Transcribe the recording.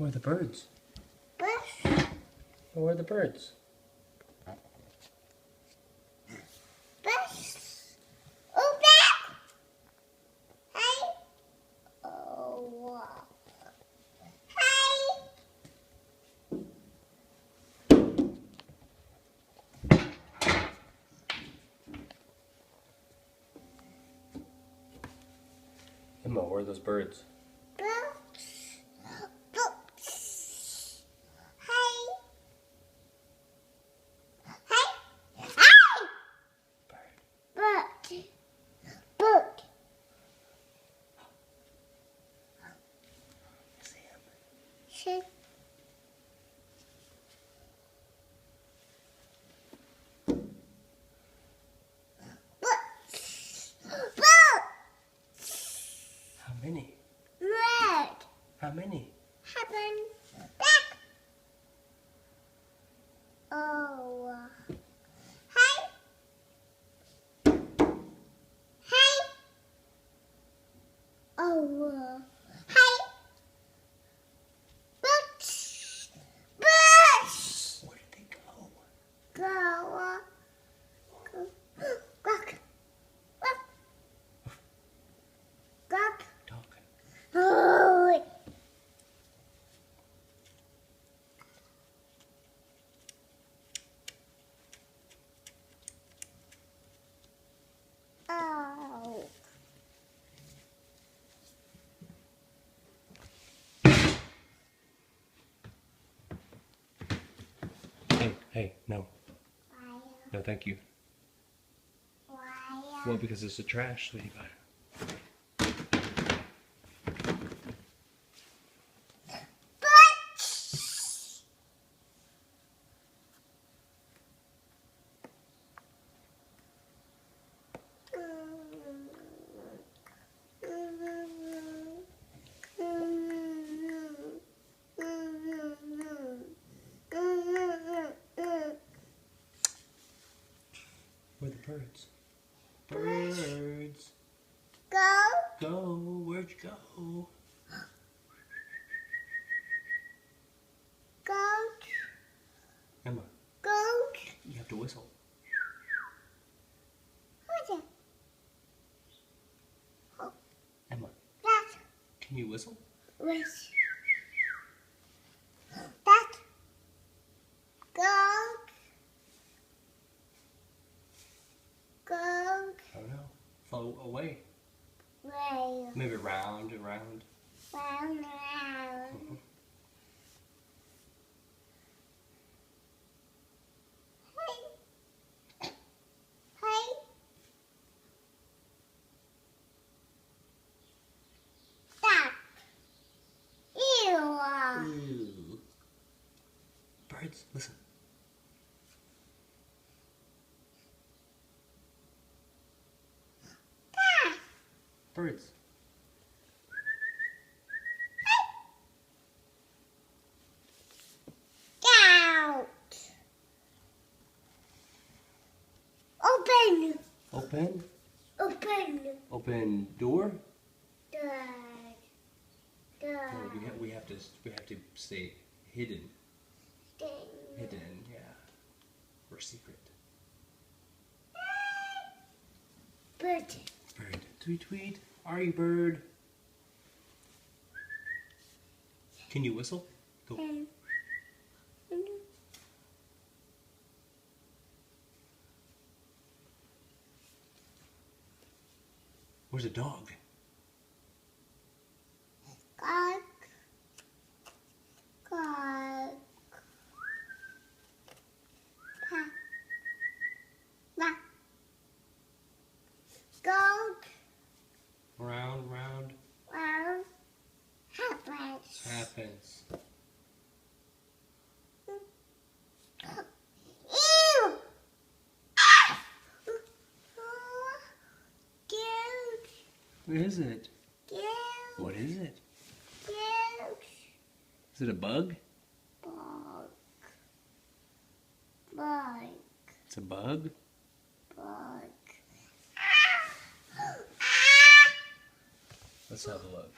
Where are the birds? Birds. Where are the birds? Birds. Oh, back. Hey. Oh, wow. Hey. Emma, where are those birds? Birds. Birds. Hey. Hey. Hey. Bird. Bird. Shit. Birds. Birds. How many? Red. How many? Heaven. Back. Oh. Hey. Hey. Oh. Hey. Birds. Birds. Where did they go? Go. Go. Quack. Quack. Quack. Talking. Oh. Oh. Hey, no. Why? No, thank you. Why? Well, because it's the trash that you got. Birds. Where are the birds? Birds. Go. Go. Where'd you go? Goat. Emma, Goat. you have to whistle. What's it? Emma, That. can you whistle? Which? That. Goat. Goat. I don't know. Flow away. Way. Maybe round and round. Round, round. Hey. Hey. That. Ew. Ew. Birds, listen. That. Birds. Out. Open. Open. Open. Open door. Good. Good. No, we have to stay hidden. Thing. Hidden, yeah. We're secret. Bird. Bird. Tweet tweet. Are you bird? Can you whistle? Go. And Where's a dog? Cock. Cock. Pa. Ma. Goat. Round, round. Round. Happens. Happens. Ew. Ah. Cute. What is it? Cute. What is it? Cute. Is it a bug? Bug. Bug. It's a bug? Bug. Let's have a look.